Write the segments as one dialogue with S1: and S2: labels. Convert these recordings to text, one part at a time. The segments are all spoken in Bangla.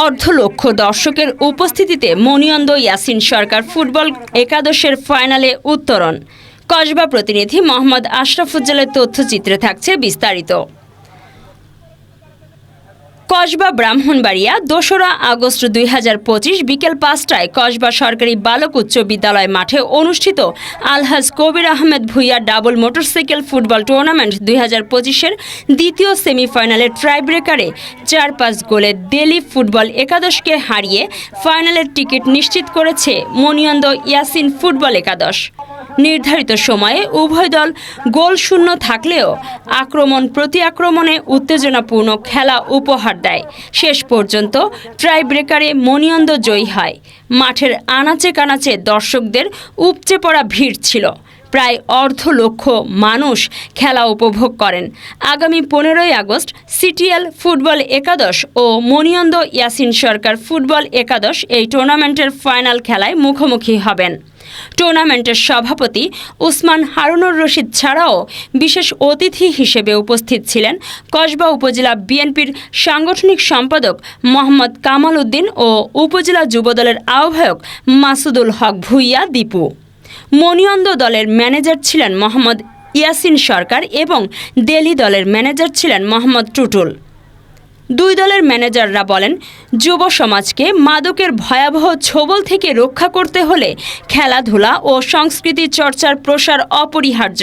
S1: অর্ধ লক্ষ দর্শকের উপস্থিতিতে মনিয়ন্দ ইয়াসিন সরকার ফুটবল একাদশের ফাইনালে উত্তরণ। কসবা প্রতিনিধি মোহাম্মদ আশরাফুজ্জালের তথ্যচিত্রে থাকছে বিস্তারিত। কসবা ব্রাহ্মণবাড়িয়া ২রা আগস্ট ২০২৫ বিকেল ৫টায় কসবা সরকারি বালক উচ্চ বিদ্যালয় মাঠে অনুষ্ঠিত Alhaj Kabir Ahmed Bhuiyan double motorcycle football tournament ২০২৫-এর দ্বিতীয় সেমিফাইনালে ট্রাইব্রেকারে ৪-৫ গোলে দিল্লি ফুটবল একাদশকে হারিয়ে ফাইনালের টিকিট নিশ্চিত করেছে মনিয়ন্দ ইয়াসিন ফুটবল একাদশ। নির্ধারিত সময়ে উভয় দল গোলশূন্য থাকলেও আক্রমণ প্রতি আক্রমণে উত্তেজনাপূর্ণ খেলা উপহার দেয়। শেষ পর্যন্ত ট্রাইব্রেকারে মনিয়ন্দ জয়ী হয়। মাঠের আনাচে কানাচে দর্শকদের উপচে পড়া ভিড় ছিল। প্রায় অর্ধ লক্ষ মানুষ খেলা উপভোগ করেন। আগামী ১৫ই আগস্ট সিটিএল ফুটবল একাদশ ও মনিয়ন্দ ইয়াসিন সরকার ফুটবল একাদশ এই টুর্নামেন্টের ফাইনাল খেলায় মুখোমুখি হবেন। টুর্নামেন্টের সভাপতি উসমান হারুনুর রশিদ ছাড়াও বিশেষ অতিথি হিসেবে উপস্থিত ছিলেন কসবা উপজেলা বিএনপির সাংগঠনিক সম্পাদক মোহাম্মদ কামাল উদ্দিন ও উপজেলা যুবদলের আহ্বায়ক মাসুদুল হক ভূঁইয়া দীপু। মনিয়ন্দ দলের ম্যানেজার ছিলেন মোহাম্মদ ইয়াসিন সরকার এবং দিল্লি দলের ম্যানেজার ছিলেন মোহাম্মদ টুটুল। দুই দলের ম্যানেজাররা বলেন, যুব সমাজকে মাদকের ভয়াবহ ছোবল থেকে রক্ষা করতে হলে খেলাধুলা ও সংস্কৃতি চর্চার প্রসার অপরিহার্য।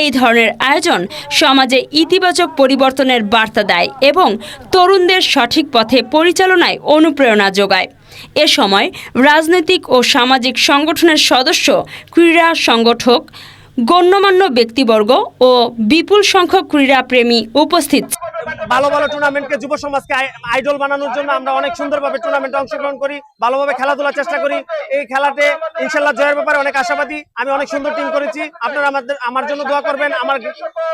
S1: এই ধরনের আয়োজন সমাজে ইতিবাচক পরিবর্তনের বার্তা দেয় এবং তরুণদের সঠিক পথে পরিচালনায় অনুপ্রেরণা যোগায়। এ সময় রাজনৈতিক ও সামাজিক সংগঠনের সদস্য, ক্রীড়া সংগঠক, গণ্যমান্য ব্যক্তিবর্গ ও বিপুল সংখ্যক ক্রীড়াপ্রেমী উপস্থিত।
S2: ভালো ভালো টুর্নামেন্টকে যুব সমাজকে আইডল বানানোর জন্য আমরা অনেক সুন্দরভাবে টুর্নামেন্টে অংশগ্রহণ করি, ভালোভাবে খেলাধুলার চেষ্টা করি। এই খেলাতে ইনশাল্লাহ জয়ের ব্যাপারে অনেক আশাবাদী। আমি অনেক সুন্দর টিম করেছি। আপনারা আমার জন্য দোয়া করবেন, আমার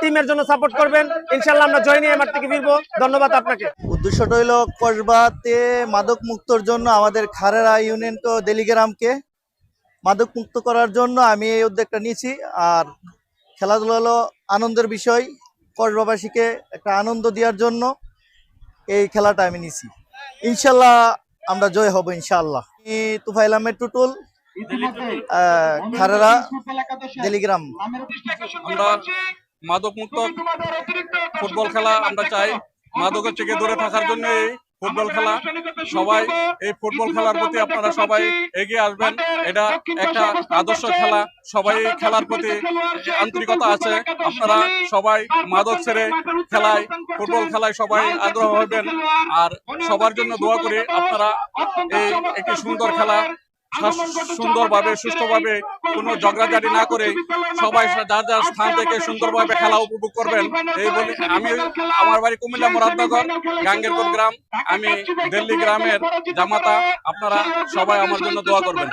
S2: টিমের জন্য সাপোর্ট করবেন। ইনশাল্লাহ আমরা জয় নিয়ে মাঠ থেকে ফিরবো। ধন্যবাদ আপনাকে।
S3: উদ্দেশ্যটা হইল কসবাতে মাদক মুক্তর জন্য আমাদের খারেরা ইউনিয়ন তো দেলিগ্রামকে মাদক মুক্ত করার জন্য আমি এই উদ্যোগটা নিয়েছি। আর খেলাধুলা হলো আনন্দের বিষয়, কসবাবাসীকে একটা আনন্দ দেওয়ার জন্য এই খেলাটা আমি নিয়েছি। ইনশাল্লাহ আমরা জয় হব ইনশাআল্লাহ। তুফাইল আহমেদ টুটুল, খারেরা দেলিগ্রাম।
S4: আমরা মাদক মুক্ত ফুটবল খেলা আমরা চাই। মাদকের থেকে দূরে থাকার জন্য এই ফুটবল খেলা। সবাই এই ফুটবল খেলার প্রতি আপনারা সবাই এগিয়ে আসবেন। এটা একটা আদর্শ খেলা, সবাই খেলার প্রতি আন্তরিকতা আছে। আপনারা সবাই মাদক ছেড়ে খেলায়, ফুটবল খেলায় সবাই আগ্রহ হবেন। আর সবার জন্য দোয়া করি আপনারা এই একটি সুন্দর খেলা সুন্দরভাবে সুষ্ঠুভাবে কোনো ঝগড়াঝাটি না করে সবাই যার যার স্থান থেকে সুন্দরভাবে খেলা উপভোগ করবেন। এই বলে আমি, আমার বাড়ি কুমিল্লা মুরাদনগর, গাঙ্গেরপুর গ্রাম। আমি দিল্লি গ্রামের জামাতা। আপনারা সবাই আমার জন্য দোয়া করবেন।